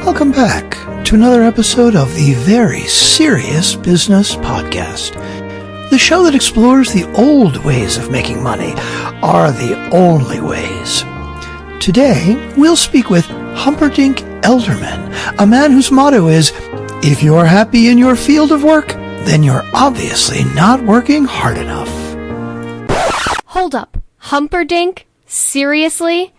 Welcome back to another episode of the Very Serious Business Podcast. The show that explores the old ways of making money are the only ways. Today, we'll speak with Humperdinck Elderman, a man whose motto is, if you're happy in your field of work, then you're obviously not working hard enough. Hold up. Humperdinck? Seriously?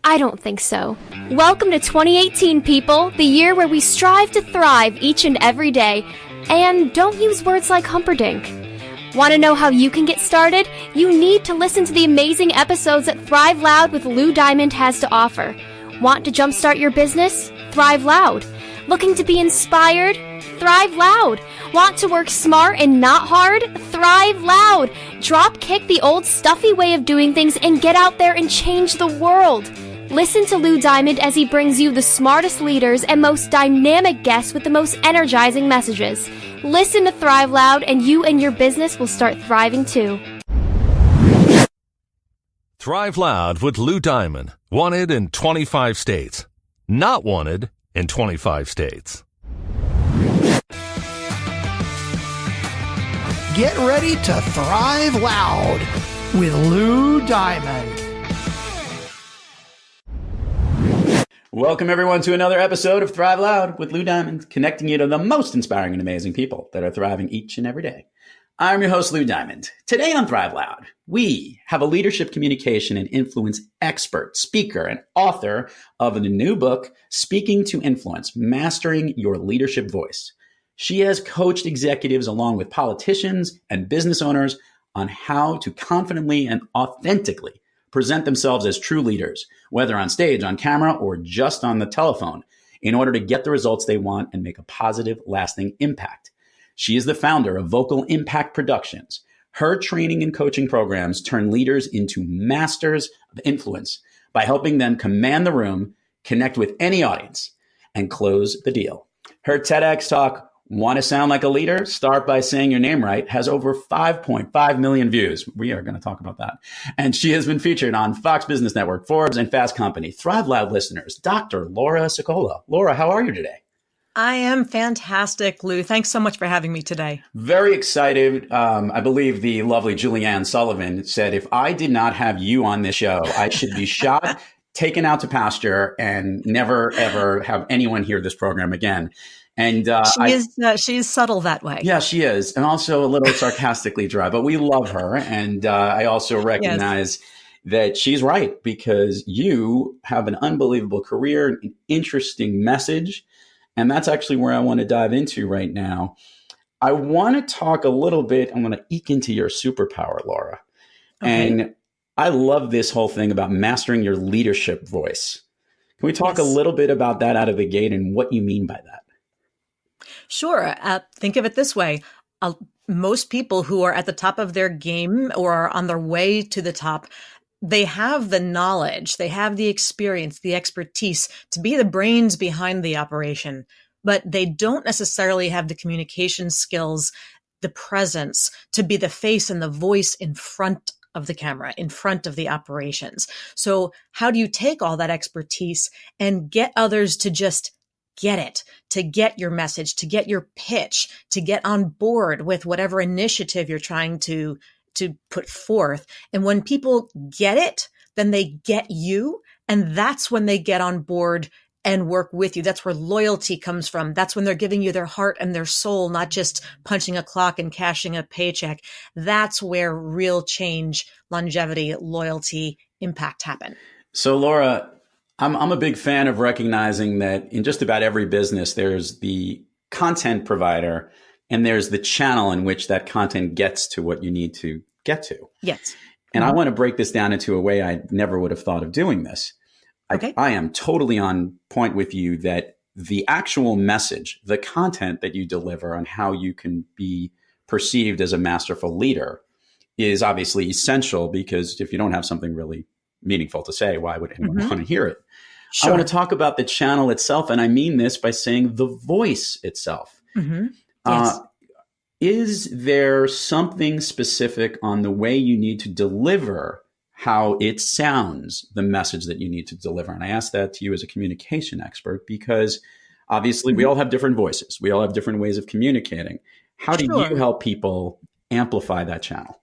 I don't think so. Welcome to 2018, people, the year where we strive to thrive each and every day. And don't use words like Humperdinck. Want to know how you can get started? You need to listen to the amazing episodes that Thrive Loud with Lou Diamond has to offer. Want to jumpstart your business? Thrive Loud. Looking to be inspired? Thrive Loud. Want to work smart and not hard? Thrive Loud. Drop kick the old stuffy way of doing things and get out there and change the world. Listen to Lou Diamond as he brings you the smartest leaders and most dynamic guests with the most energizing messages. Listen to Thrive Loud and you and your business will start thriving too. Thrive Loud with Lou Diamond. Wanted in 25 states. Not wanted in 25 states. Get ready to Thrive Loud with Lou Diamond. Welcome, everyone, to another episode of Thrive Loud with Lou Diamond, connecting you to the most inspiring and amazing people that are thriving each and every day. I'm your host, Lou Diamond. Today on Thrive Loud, we have a leadership communication and influence expert, speaker, and author of the new book, Speaking to Influence, Mastering Your Leadership Voice. She has coached executives along with politicians and business owners on how to confidently and authentically present themselves as true leaders, whether on stage, on camera, or just on the telephone, in order to get the results they want and make a positive, lasting impact. She is the founder of Vocal Impact Productions. Her training and coaching programs turn leaders into masters of influence by helping them command the room, connect with any audience, and close the deal. Her TEDx talk, Want to Sound Like a Leader? Start by Saying Your Name Right, has over 5.5 million views. We are going to talk about that. And she has been featured on Fox Business Network, Forbes, and Fast Company. Thrive Loud listeners, Dr. Laura Sicola. Laura, how are you today? I am fantastic, Lou. Thanks so much for having me today. Very excited. I believe the lovely Julianne Sullivan said, if I did not have you on this show, I should be shot, taken out to pasture, and never, ever have anyone hear this program again. And she is subtle that way. Yeah, she is. And also a little sarcastically dry, but we love her. And I also recognize that she's right, because you have an unbelievable career, an interesting message. And that's actually where I want to dive into right now. I want to talk a little bit. I'm going to eke into your superpower, Laura. Okay. And I love this whole thing about mastering your leadership voice. Can we talk a little bit about that out of the gate and what you mean by that? Sure. Think of it this way. Most people who are at the top of their game or are on their way to the top, they have the knowledge, they have the experience, the expertise to be the brains behind the operation, but they don't necessarily have the communication skills, the presence to be the face and the voice in front of the camera, in front of the operations. So how do you take all that expertise and get others to just get it, to get your message, to get your pitch, to get on board with whatever initiative you're trying to put forth? And when people get it, then they get you. And that's when they get on board and work with you. That's where loyalty comes from. That's when they're giving you their heart and their soul, not just punching a clock and cashing a paycheck. That's where real change, longevity, loyalty, impact happen. So Laura, I'm a big fan of recognizing that in just about every business, there's the content provider and there's the channel in which that content gets to what you need to get to. Yes. And I want to break this down into a way I never would have thought of doing this. Okay. I am totally on point with you that the actual message, the content that you deliver on how you can be perceived as a masterful leader is obviously essential, because if you don't have something really meaningful to say, why would anyone want to hear it? Sure. I want to talk about the channel itself. And I mean this by saying the voice itself. Yes. Is there something specific on the way you need to deliver how it sounds, the message that you need to deliver. And I ask that to you as a communication expert because obviously we all have different voices. We all have different ways of communicating. How do you help people amplify that channel?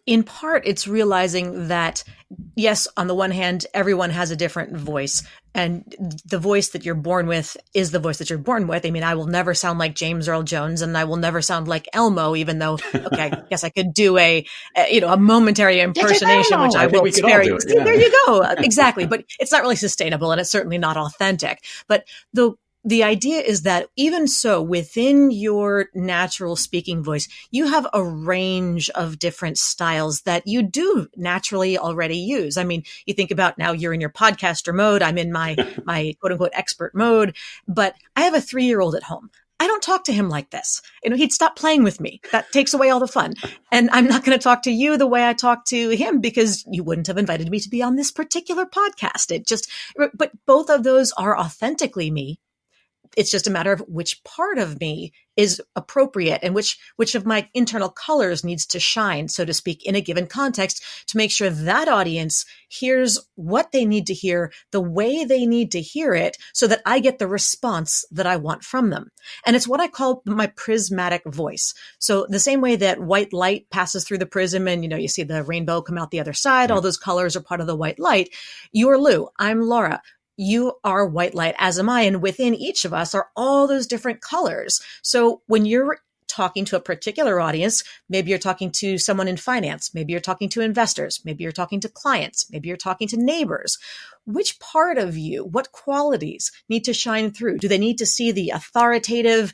In part, it's realizing that, yes, on the one hand, everyone has a different voice, and the voice that you're born with is the voice that you're born with. I mean, I will never sound like James Earl Jones, and I will never sound like Elmo, even though, okay, I guess I could do a momentary impersonation, which I will spare you. See, there you go. Exactly. But it's not really sustainable, and it's certainly not authentic. But the idea is that even so, within your natural speaking voice, you have a range of different styles that you do naturally already use. I mean, you think about now you're in your podcaster mode. I'm in my quote unquote expert mode, but I have a 3-year-old at home. I don't talk to him like this. He'd stop playing with me. That takes away all the fun. And I'm not going to talk to you the way I talk to him because you wouldn't have invited me to be on this particular podcast. But both of those are authentically me. It's just a matter of which part of me is appropriate and which of my internal colors needs to shine, so to speak, in a given context to make sure that audience hears what they need to hear, the way they need to hear it, so that I get the response that I want from them. And it's what I call my prismatic voice. So the same way that white light passes through the prism and, you see the rainbow come out the other side, all those colors are part of the white light. You're Lou. I'm Laura. You are white light, as am I. And within each of us are all those different colors. So when you're talking to a particular audience, maybe you're talking to someone in finance, maybe you're talking to investors, maybe you're talking to clients, maybe you're talking to neighbors. Which part of you, what qualities need to shine through? Do they need to see the authoritative,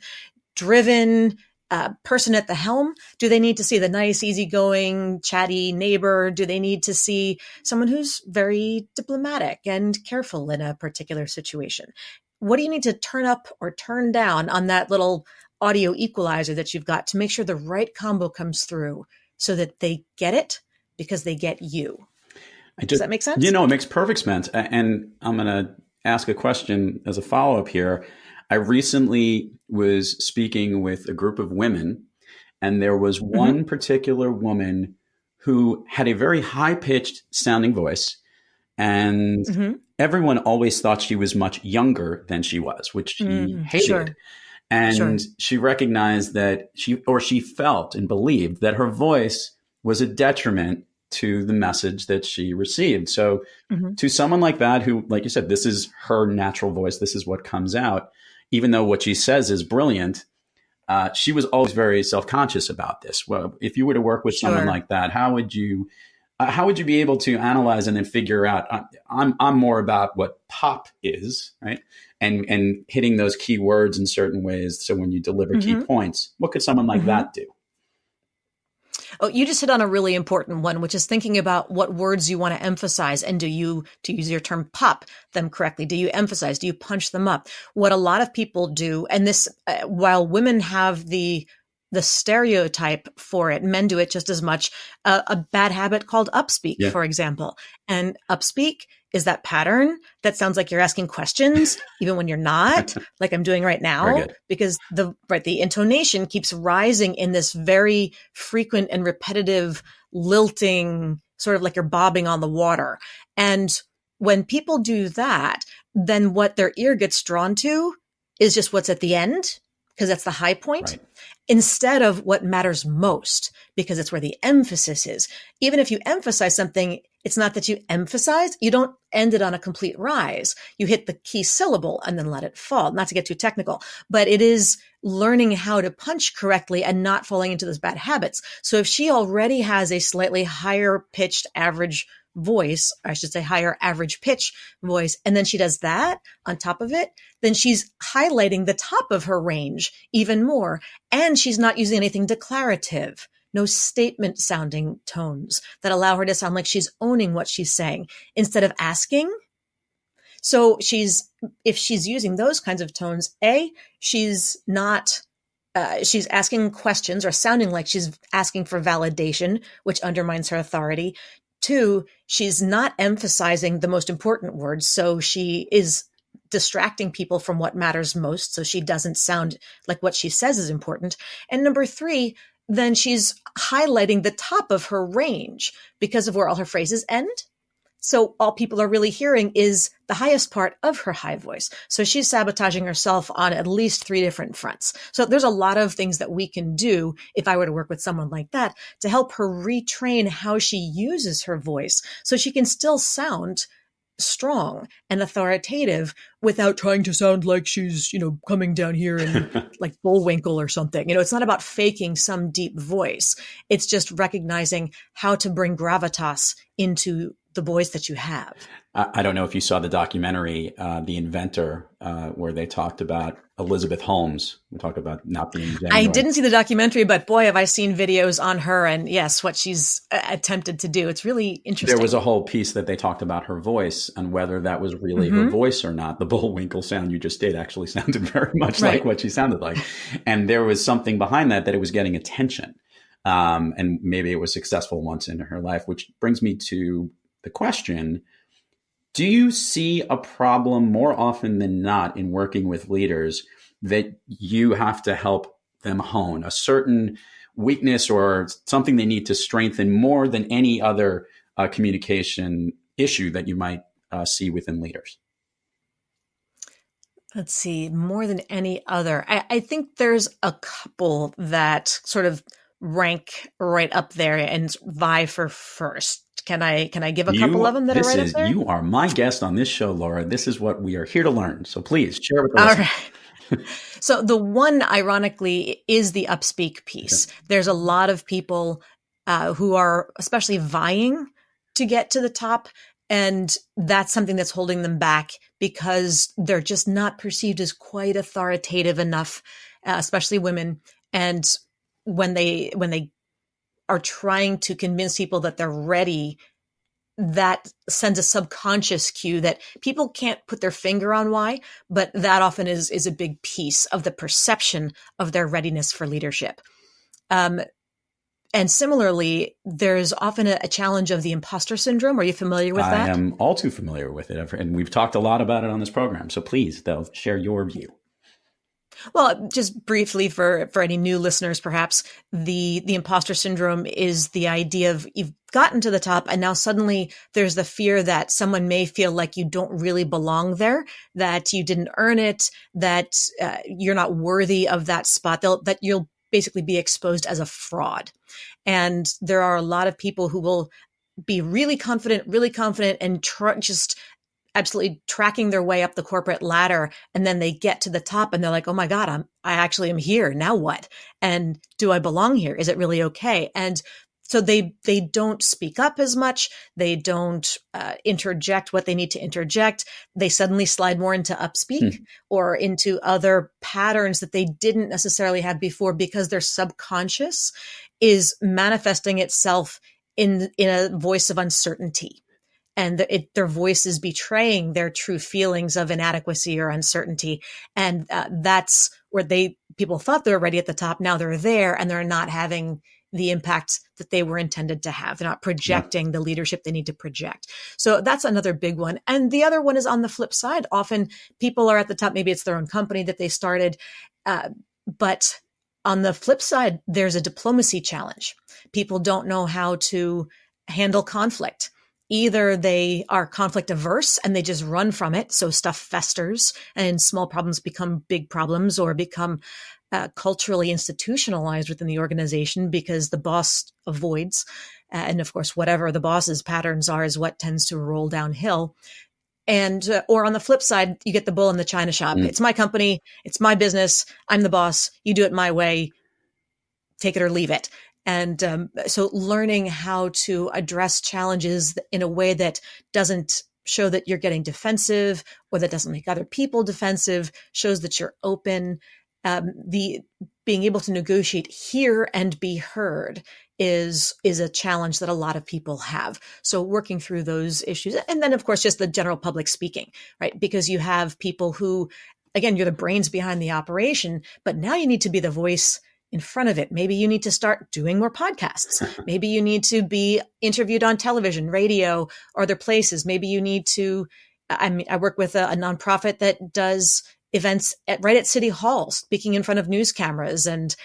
driven, person at the helm? Do they need to see the nice, easygoing, chatty neighbor? Do they need to see someone who's very diplomatic and careful in a particular situation? What do you need to turn up or turn down on that little audio equalizer that you've got to make sure the right combo comes through so that they get it because they get you? Does that make sense? It makes perfect sense. And I'm going to ask a question as a follow-up here. I recently was speaking with a group of women, and there was one particular woman who had a very high-pitched sounding voice, and everyone always thought she was much younger than she was, which she hated. Sure. And she recognized that she felt and believed that her voice was a detriment to the message that she received. So to someone like that, who, like you said, this is her natural voice, this is what comes out, even though what she says is brilliant, she was always very self-conscious about this. Well, if you were to work with someone like that, how would you be able to analyze and then figure out, I'm more about what pop is, right? And hitting those key words in certain ways. So when you deliver key points, what could someone like that do? Oh, you just hit on a really important one, which is thinking about what words you want to emphasize. And do you, to use your term, pop them correctly? Do you emphasize? Do you punch them up? What a lot of people do, and this, while women have the stereotype for it, men do it just as much, a bad habit called upspeak, for example. And upspeak is that pattern that sounds like you're asking questions, even when you're not, like I'm doing right now, because the intonation keeps rising in this very frequent and repetitive lilting, sort of like you're bobbing on the water. And when people do that, then what their ear gets drawn to is just what's at the end, because that's the high point, instead of what matters most, because it's where the emphasis is. Even if you emphasize something, it's not that you emphasize, you don't end it on a complete rise. You hit the key syllable and then let it fall. Not to get too technical, but it is learning how to punch correctly and not falling into those bad habits. So if she already has a slightly higher pitched average voice, or I should say higher average pitch voice, and then she does that on top of it, then she's highlighting the top of her range even more. And she's not using anything declarative, no statement sounding tones that allow her to sound like she's owning what she's saying instead of asking. So if she's using those kinds of tones, she's not, she's asking questions or sounding like she's asking for validation, which undermines her authority. 2, she's not emphasizing the most important words. So she is distracting people from what matters most. So she doesn't sound like what she says is important. And number 3, then she's highlighting the top of her range because of where all her phrases end. So all people are really hearing is the highest part of her high voice. So she's sabotaging herself on at least 3 different fronts. So there's a lot of things that we can do if I were to work with someone like that to help her retrain how she uses her voice so she can still sound strong and authoritative without trying to sound like she's, coming down here and like Bullwinkle or something. It's not about faking some deep voice. It's just recognizing how to bring gravitas into the voice that you have. I don't know if you saw the documentary, The Inventor, where they talked about Elizabeth Holmes. We talked about not being genuine. I didn't see the documentary, but boy, have I seen videos on her and yes, what she's attempted to do. It's really interesting. There was a whole piece that they talked about her voice and whether that was really her voice or not. The Bullwinkle sound you just did actually sounded very much like what she sounded like. And there was something behind that it was getting attention. And maybe it was successful once in her life, which brings me to the question, do you see a problem more often than not in working with leaders that you have to help them hone a certain weakness or something they need to strengthen more than any other communication issue that you might see within leaders? Let's see, more than any other. I think there's a couple that sort of rank right up there and vie for first. Can I give a couple of them that are right up there? You are my guest on this show, Laura. This is what we are here to learn. So please share with us. All right. So the one, ironically, is the upspeak piece. Okay. There's a lot of people who are especially vying to get to the top. And that's something that's holding them back because they're just not perceived as quite authoritative enough, especially women. And when they are trying to convince people that they're ready, that sends a subconscious cue that people can't put their finger on why, but that often is a big piece of the perception of their readiness for leadership. And similarly, there's often a challenge of the imposter syndrome. Are you familiar with that? I am all too familiar with it. And we've talked a lot about it on this program. So please, though, share your view. Well, just briefly for any new listeners, perhaps, the imposter syndrome is the idea of you've gotten to the top and now suddenly there's the fear that someone may feel like you don't really belong there, that you didn't earn it, that you're not worthy of that spot, that you'll basically be exposed as a fraud. And there are a lot of people who will be really confident and just absolutely tracking their way up the corporate ladder. And then they get to the top and they're like, oh my God, I actually am here. Now what? And do I belong here? Is it really okay? And so they don't speak up as much. They don't interject what they need to interject. They suddenly slide more into upspeak or into other patterns that they didn't necessarily have before because their subconscious is manifesting itself in a voice of uncertainty. And their voice is betraying their true feelings of inadequacy or uncertainty. And that's where people thought they were ready at the top. Now they're there and they're not having the impact that they were intended to have. They're not projecting the leadership they need to project. So that's another big one. And the other one is on the flip side. Often people are at the top. Maybe it's their own company that they started. But on the flip side, there's a diplomacy challenge. People don't know how to handle conflict. Either they are conflict averse and they just run from it. So stuff festers and small problems become big problems or become culturally institutionalized within the organization because the boss avoids. And of course, whatever the boss's patterns are is what tends to roll downhill. And, or on the flip side, you get the bull in the china shop. It's my company. It's my business. I'm the boss. You do it my way. Take it or leave it. And so learning how to address challenges in a way that doesn't show that you're getting defensive or that doesn't make other people defensive, shows that you're open. The being able to negotiate, hear and be heard is a challenge that a lot of people have. So working through those issues. And then, of course, just the general public speaking, right? Because you have people who, again, you're the brains behind the operation, but now you need to be the voice in front of it. Maybe you need to start doing more podcasts. Maybe you need to be interviewed on television, radio, or other places. Maybe you need to, I work with a nonprofit that does events right at City Hall, speaking in front of news cameras, and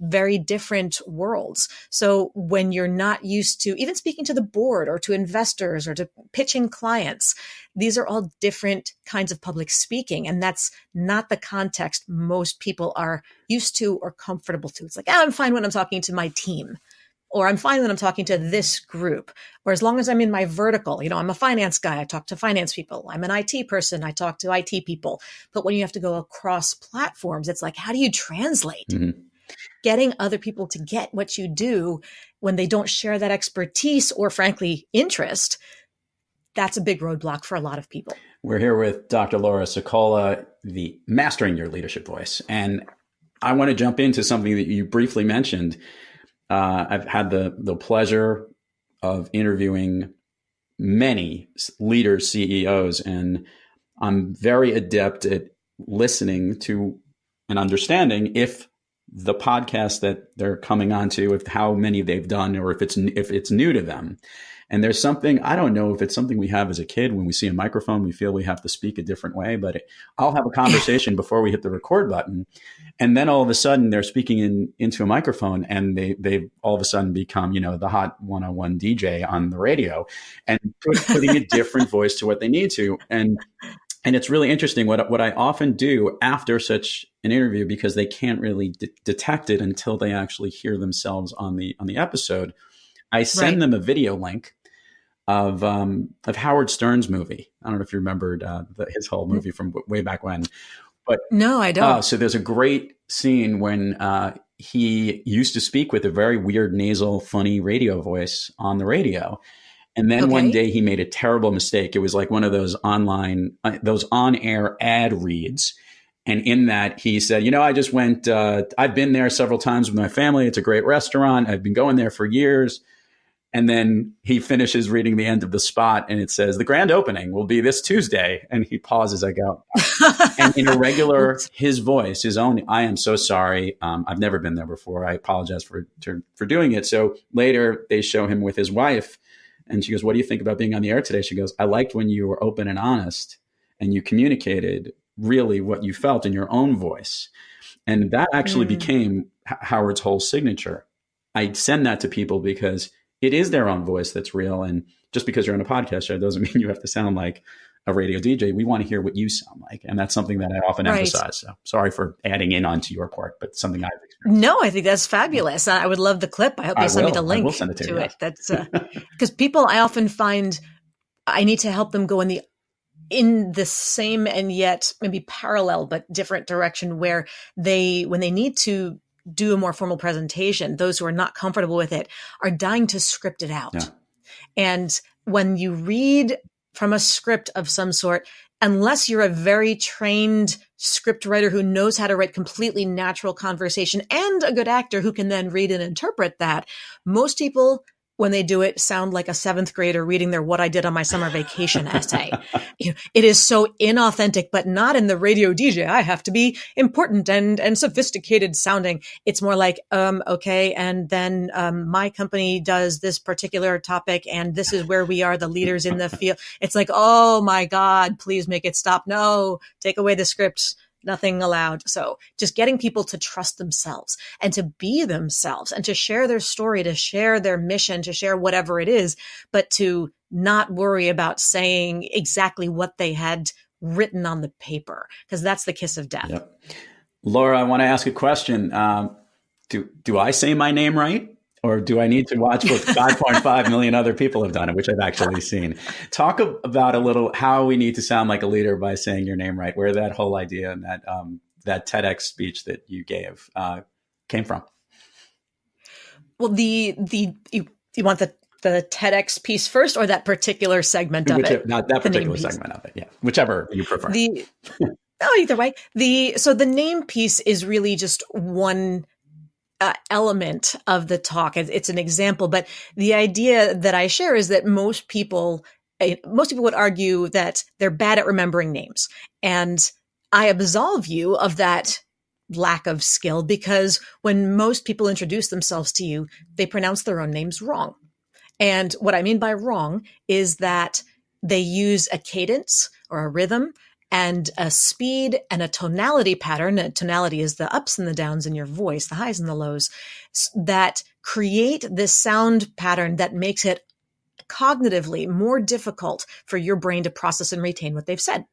very different worlds. So when you're not used to even speaking to the board or to investors or to pitching clients, these are all different kinds of public speaking. And that's not the context most people are used to or comfortable to. It's like, I'm fine when I'm talking to my team, or I'm fine when I'm talking to this group, or as long as I'm in my vertical, I'm a finance guy, I talk to finance people. I'm an IT person, I talk to IT people. But when you have to go across platforms, it's like, how do you translate? Mm-hmm. Getting other people to get what you do when they don't share that expertise or frankly, interest, that's a big roadblock for a lot of people. We're here with Dr. Laura Sicola, the Mastering Your Leadership Voice. And I want to jump into something that you briefly mentioned. I've had the pleasure of interviewing many leaders, CEOs, and I'm very adept at listening to and understanding if the podcast that they're coming onto, if how many they've done, or if it's new to them. And there's something, I don't know if it's something we have as a kid. When we see a microphone, we feel we have to speak a different way, but I'll have a conversation before we hit the record button. And then all of a sudden they're speaking into a microphone, and they all of a sudden become, the hot 101 DJ on the radio, and putting a different voice to what they need to. And it's really interesting what I often do after such an interview, because they can't really detect it until they actually hear themselves on the episode. I send them a video link of Howard Stern's movie. I don't know if you remembered his whole movie from way back when. But no, I don't. So there's a great scene when he used to speak with a very weird, nasal, funny radio voice on the radio. And then one day he made a terrible mistake. It was like one of those those on-air ad reads. And in that he said, I just went, I've been there several times with my family. It's a great restaurant. I've been going there for years. And then he finishes reading the end of the spot, and it says, the grand opening will be this Tuesday. And he pauses. I go, and in a regular, his voice, his own, I am so sorry. I've never been there before. I apologize for doing it. So later they show him with his wife, and she goes, what do you think about being on the air today? She goes, I liked when you were open and honest, and you communicated really what you felt in your own voice. And that actually became Howard's whole signature. I send that to people because it is their own voice that's real. And just because you're on a podcast show doesn't mean you have to sound like a radio DJ. We want to hear what you sound like. And that's something that I often emphasize. So sorry for adding in onto your part, but something I've experienced. No, I think that's fabulous. I would love the clip. I hope you send me the link to it. That's because people, I often find I need to help them go in the same and yet maybe parallel but different direction, where when they need to do a more formal presentation, those who are not comfortable with it are dying to script it out. Yeah. And when you read from a script of some sort, unless you're a very trained script writer who knows how to write completely natural conversation and a good actor who can then read and interpret that, most people, when they do it, sound like a seventh grader reading their What I Did on My Summer Vacation essay. It is so inauthentic, but not in the radio DJ. I have to be important and sophisticated sounding. It's more like, okay, and then my company does this particular topic, and this is where we are the leaders in the field. It's like, oh my God, please make it stop. No, take away the script. Nothing allowed. So just getting people to trust themselves and to be themselves and to share their story, to share their mission, to share whatever it is, but to not worry about saying exactly what they had written on the paper, because that's the kiss of death. Yep. Laura, I want to ask a question. Do I say my name right? Or do I need to watch what 5.5 million other people have done it, which I've actually seen? Talk about a little how we need to sound like a leader by saying your name right, where that whole idea and that TEDx speech that you gave came from. Well, you want the TEDx piece first, or that particular segment of it? Not that particular segment of it, yeah. Whichever you prefer. Either way. So the name piece is really just one element of the talk. It's an example, but the idea that I share is that most people would argue that they're bad at remembering names. And I absolve you of that lack of skill, because when most people introduce themselves to you, they pronounce their own names wrong. And what I mean by wrong is that they use a cadence or a rhythm and a speed and a tonality pattern. A tonality is the ups and the downs in your voice, the highs and the lows, that create this sound pattern that makes it cognitively more difficult for your brain to process and retain what they've said.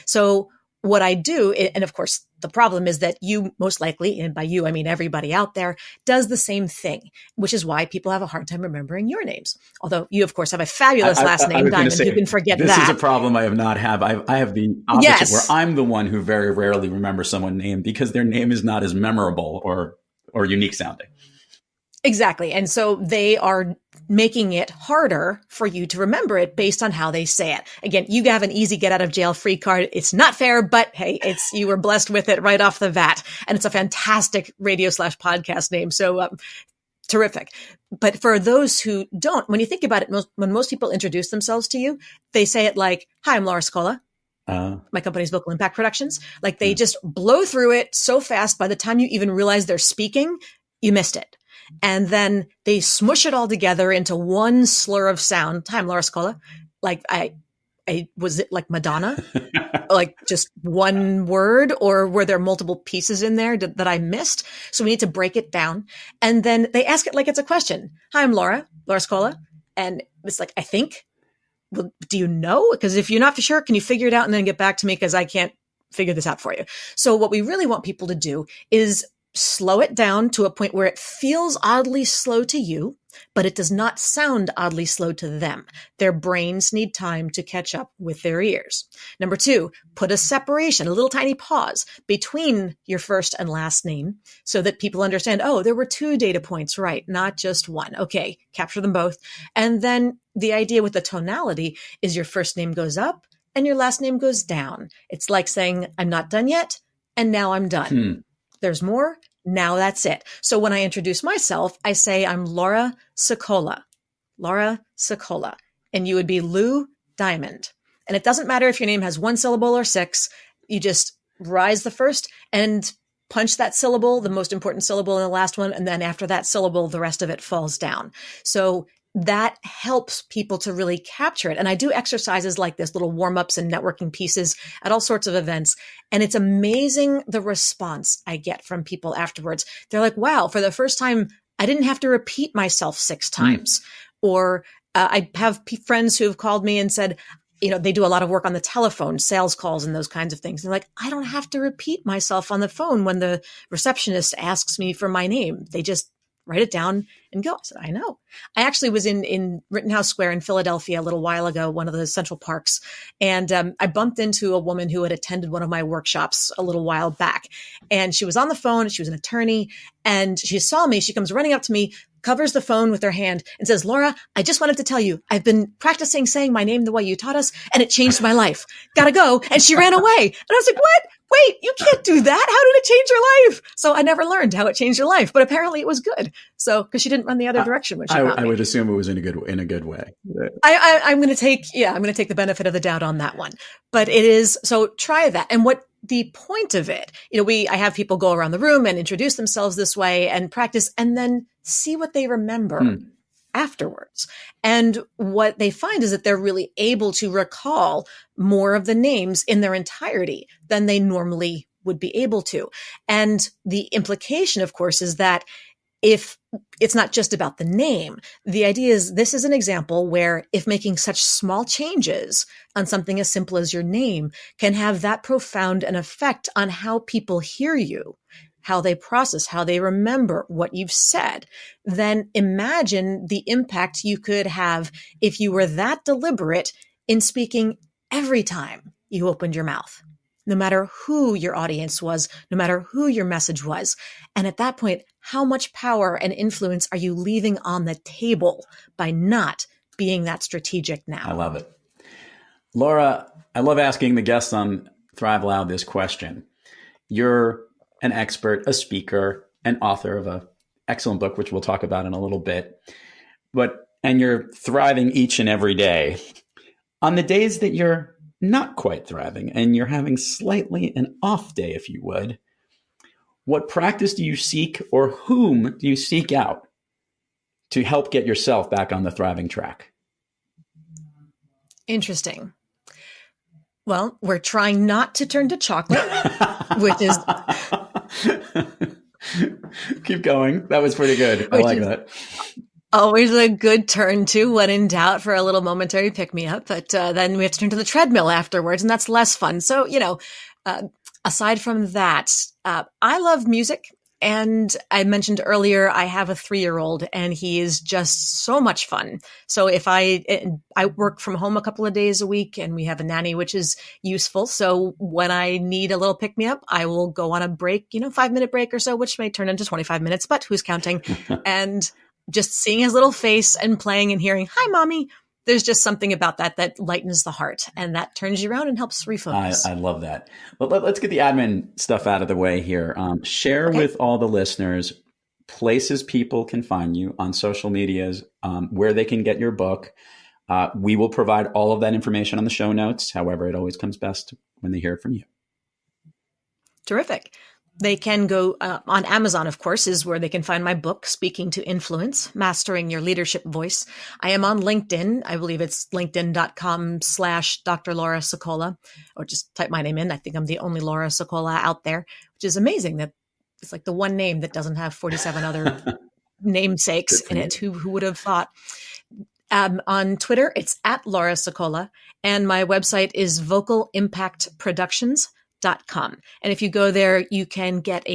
So what I do, and of course, the problem is that you most likely, and by you, I mean everybody out there, does the same thing, which is why people have a hard time remembering your names. Although you, of course, have a fabulous last name, Diamond. You can forget this that. This is a problem I have not have. I have the opposite, where I'm the one who very rarely remembers someone's name because their name is not as memorable or unique sounding. Exactly. And so they are making it harder for you to remember it based on how they say it. Again, you have an easy get out of jail free card. It's not fair, but hey, you were blessed with it right off the bat. And it's a fantastic radio/podcast name. So terrific. But for those who don't, when you think about it, when most people introduce themselves to you, they say it like, "Hi, I'm Laura Sicola. My company's Vocal Impact Productions." Like they just blow through it so fast. By the time you even realize they're speaking, you missed it. And then they smush it all together into one slur of sound. Hi, I'm Laura Sicola. Like was it like Madonna? Like just one word, or were there multiple pieces in there that I missed? So we need to break it down. And then they ask it like it's a question. Hi, I'm Laura Sicola. And it's like, I think, well, do you know? Because if you're not for sure, can you figure it out and then get back to me? Because I can't figure this out for you. So what we really want people to do is slow it down to a point where it feels oddly slow to you, but it does not sound oddly slow to them. Their brains need time to catch up with their ears. Number 2, put a separation, a little tiny pause between your first and last name so that people understand, oh, there were 2 data points, right? Not just 1. Okay, capture them both. And then the idea with the tonality is your first name goes up and your last name goes down. It's like saying, I'm not done yet, and now I'm done. There's more. Now that's it. So when I introduce myself, I say I'm Laura Sicola. Laura Sicola. And you would be Lou Diamond. And it doesn't matter if your name has 1 syllable or 6. You just rise the first and punch that syllable, the most important syllable in the last one. And then after that syllable, the rest of it falls down. So that helps people to really capture it. And I do exercises like this, little warm-ups and networking pieces at all sorts of events. And it's amazing the response I get from people afterwards. They're like, wow, for the first time, I didn't have to repeat myself 6 times. Or I have friends who have called me and said, they do a lot of work on the telephone, sales calls and those kinds of things. They're like, I don't have to repeat myself on the phone when the receptionist asks me for my name. They just write it down and go. I said, I know. I actually was in Rittenhouse Square in Philadelphia a little while ago, one of the central parks. And I bumped into a woman who had attended one of my workshops a little while back. And she was on the phone. She was an attorney. And she saw me. She comes running up to me, covers the phone with her hand and says, Laura, I just wanted to tell you, I've been practicing saying my name the way you taught us, and it changed my life. Gotta go. And she ran away. And I was like, what? Wait, you can't do that. How did it change your life? So I never learned how it changed your life, but apparently it was good. So, because she didn't run the other direction when she got me. I would assume it was in a good way. I'm going to take the benefit of the doubt on that one, but it is, so try that. And what the point of it, I have people go around the room and introduce themselves this way and practice and then see what they remember afterwards. And what they find is that they're really able to recall more of the names in their entirety than they normally would be able to. And the implication, of course, is that if it's not just about the name, the idea is this is an example where if making such small changes on something as simple as your name can have that profound an effect on how people hear you, how they process, how they remember what you've said, then imagine the impact you could have if you were that deliberate in speaking every time you opened your mouth, no matter who your audience was, no matter who your message was. And at that point, how much power and influence are you leaving on the table by not being that strategic now? I love it. Laura, I love asking the guests on Thrive Loud this question. You're an expert, a speaker, an author of an excellent book, which we'll talk about in a little bit. And you're thriving each and every day. On the days that you're not quite thriving and you're having slightly an off day, if you would, what practice do you seek or whom do you seek out to help get yourself back on the thriving track? Interesting. Well, we're trying not to turn to chocolate, which is keep going. That was pretty good. I like that. Always a good turn to when in doubt for a little momentary pick me up. But then we have to turn to the treadmill afterwards, and that's less fun. So, aside from that, I love music. And I mentioned earlier, I have a 3-year-old and he is just so much fun. So if I work from home a couple of days a week and we have a nanny, which is useful. So when I need a little pick me up, I will go on a break, 5-minute break or so, which may turn into 25 minutes, but who's counting? And just seeing his little face and playing and hearing, "Hi, mommy." There's just something about that lightens the heart and that turns you around and helps refocus. I love that. Well, let's get the admin stuff out of the way here. Share with all the listeners places people can find you on social medias, where they can get your book. We will provide all of that information on the show notes. However, it always comes best when they hear it from you. Terrific. They can go on Amazon, of course, is where they can find my book, Speaking to Influence, Mastering Your Leadership Voice. I am on LinkedIn. I believe it's linkedin.com/Dr. Laura Sicola, or just type my name in. I think I'm the only Laura Sicola out there, which is amazing that it's like the one name that doesn't have 47 other namesakes in it. Who would have thought? On Twitter, it's @Laura Sicola, and my website is vocalimpactproductions.com. And if you go there, you can get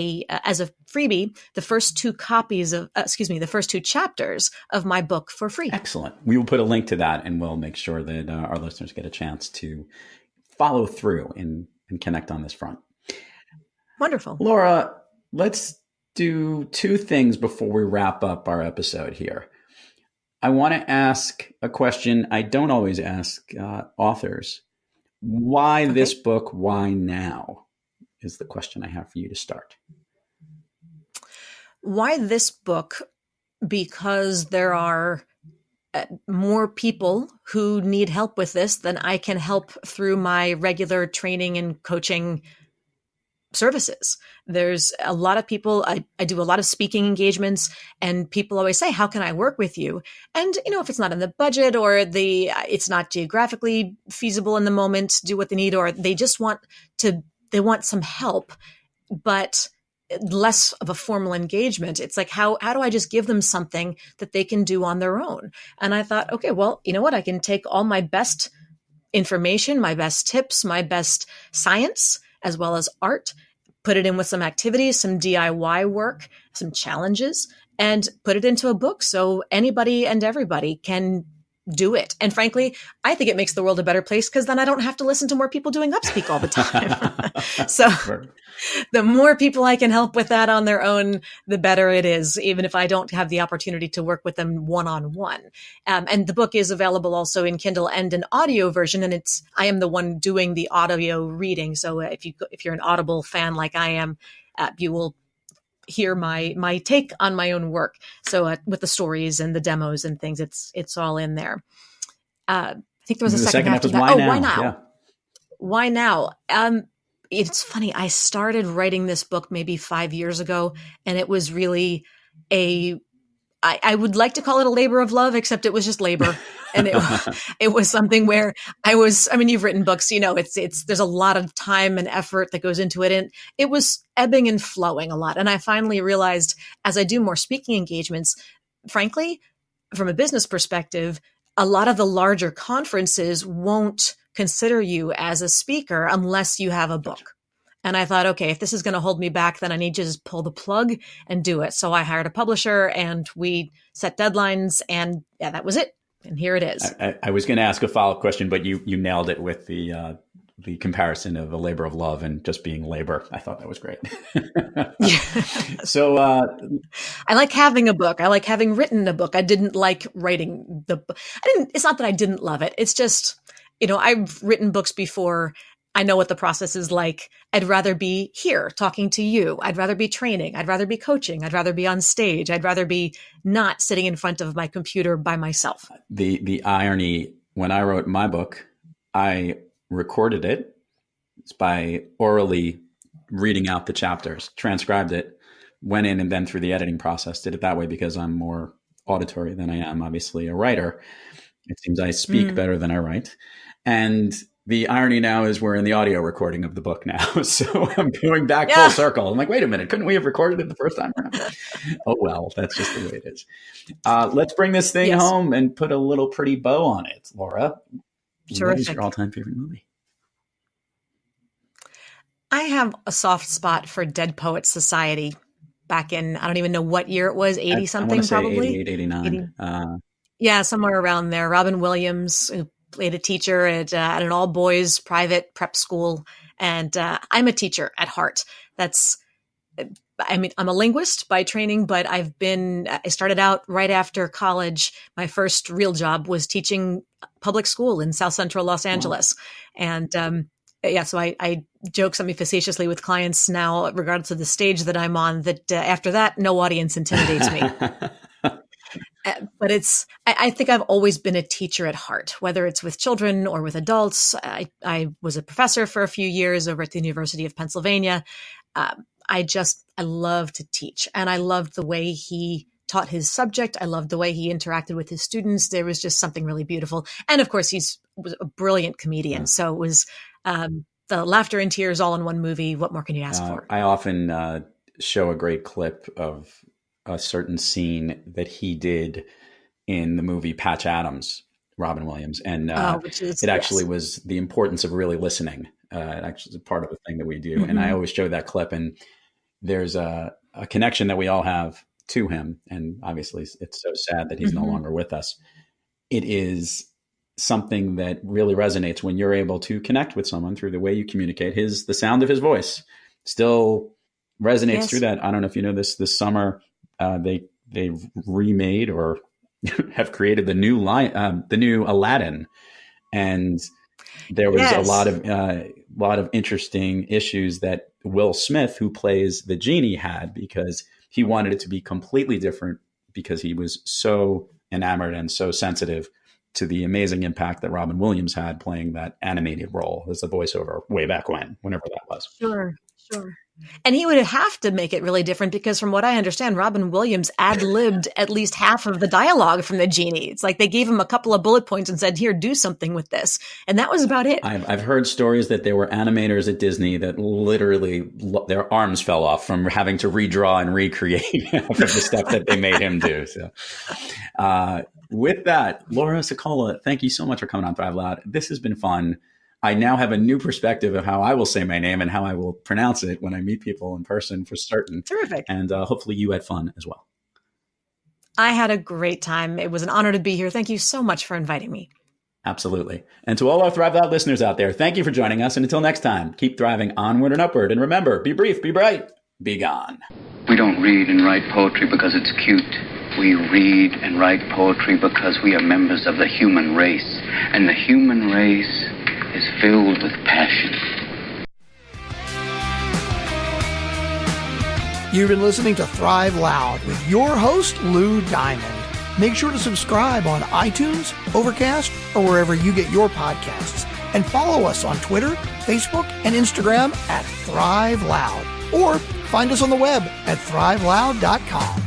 as a freebie, the first two chapters of my book for free. Excellent. We will put a link to that and we'll make sure that our listeners get a chance to follow through and connect on this front. Wonderful. Laura, let's do 2 things before we wrap up our episode here. I want to ask a question I don't always ask authors. Why this book? Why now? Is the question I have for you to start. Why this book? Because there are more people who need help with this than I can help through my regular training and coaching services. There's a lot of people, I do a lot of speaking engagements, and people always say, "How can I work with you?" And, if it's not in the budget or it's not geographically feasible in the moment to do what they need, or they just want some help, but less of a formal engagement. It's like, how do I just give them something that they can do on their own? And I thought, okay, well, you know what? I can take all my best information, my best tips, my best science, as well as art, put it in with some activities, some DIY work, some challenges, and put it into a book so anybody and everybody can do it. And frankly, I think it makes the world a better place because then I don't have to listen to more people doing upspeak all the time. So the more people I can help with that on their own, the better it is, even if I don't have the opportunity to work with them one-on-one. And the book is available also in Kindle and an audio version. And I am the one doing the audio reading. So if you're an Audible fan like I am, you will hear my take on my own work. So with the stories and the demos and things, it's all in there. I think there was a second half to that. Why now? Yeah. Why now? It's funny. I started writing this book maybe 5 years ago, and it was really I would like to call it a labor of love, except it was just labor. And it was something where you've written books, there's a lot of time and effort that goes into it. And it was ebbing and flowing a lot. And I finally realized as I do more speaking engagements, frankly, from a business perspective, a lot of the larger conferences won't consider you as a speaker unless you have a book. And I thought, okay, if this is going to hold me back, then I need to just pull the plug and do it. So I hired a publisher and we set deadlines, and that was it. And here it is. I was going to ask a follow-up question, but you nailed it with the comparison of a labor of love and just being labor. I thought that was great. So I like having a book. I like having written a book. I didn't like writing the book. It's not that I didn't love it. It's just, I've written books before. I know what the process is like. I'd rather be here talking to you. I'd rather be training. I'd rather be coaching. I'd rather be on stage. I'd rather be not sitting in front of my computer by myself. The irony, when I wrote my book, I recorded it by orally reading out the chapters, transcribed it, went in and then through the editing process, did it that way because I'm more auditory than I am obviously a writer. It seems I speak better than I write. And The irony now is we're in the audio recording of the book now. So I'm going back full circle. I'm like, wait a minute, couldn't we have recorded it the first time around? Oh, well, that's just the way it is. Let's bring this thing home and put a little pretty bow on it. Laura, Terrific. What is your all-time favorite movie? I have a soft spot for Dead Poets Society back in, I don't even know what year it was, 80-something probably? 88, 89. Yeah, somewhere around there. Robin Williams, who played a teacher at an all-boys private prep school. And I'm a teacher at heart. I'm a linguist by training, but I started out right after college. My first real job was teaching public school in South Central Los Angeles. And so I joke semi-facetiously with clients now, regardless of the stage that I'm on, that after that, no audience intimidates me. But I think I've always been a teacher at heart, whether it's with children or with adults. I was a professor for a few years over at the University of Pennsylvania. I love to teach, and I loved the way he taught his subject. I loved the way he interacted with his students. There was just something really beautiful. And of course, was a brilliant comedian. So it was the laughter and tears all in one movie. What more can you ask for? I often show a great clip of a certain scene that he did in the movie Patch Adams, Robin Williams. And it actually was the importance of really listening. It actually is part of the thing that we do. And I always show that clip, and there's a connection that we all have to him. And obviously it's so sad that he's no longer with us. It is something that really resonates when you're able to connect with someone through the way you communicate. The sound of his voice still resonates through that. I don't know if you know this summer, they've remade or have created the new Aladdin. And there was a lot of interesting issues that Will Smith, who plays the genie, had, because he wanted it to be completely different, because he was so enamored and so sensitive to the amazing impact that Robin Williams had playing that animated role as the voiceover way back whenever that was. Sure. And he would have to make it really different, because from what I understand, Robin Williams ad-libbed at least half of the dialogue from the genie. It's like they gave him a couple of bullet points and said, here, do something with this. And that was about it. I've heard stories that there were animators at Disney that literally their arms fell off from having to redraw and recreate the stuff that they made him do. So with that, Laura Sicola, thank you so much for coming on Thrive Loud. This has been fun. I now have a new perspective of how I will say my name and how I will pronounce it when I meet people in person, for certain. Terrific. And hopefully you had fun as well. I had a great time. It was an honor to be here. Thank you so much for inviting me. Absolutely. And to all our Thrive Loud listeners out there, thank you for joining us. And until next time, keep thriving onward and upward. And remember, be brief, be bright, be gone. We don't read and write poetry because it's cute. We read and write poetry because we are members of the human race. And the human race is filled with passion. You've been listening to Thrive Loud with your host, Lou Diamond. Make sure to subscribe on iTunes, Overcast, or wherever you get your podcasts. And follow us on Twitter, Facebook, and Instagram at Thrive Loud. Or find us on the web at thriveloud.com.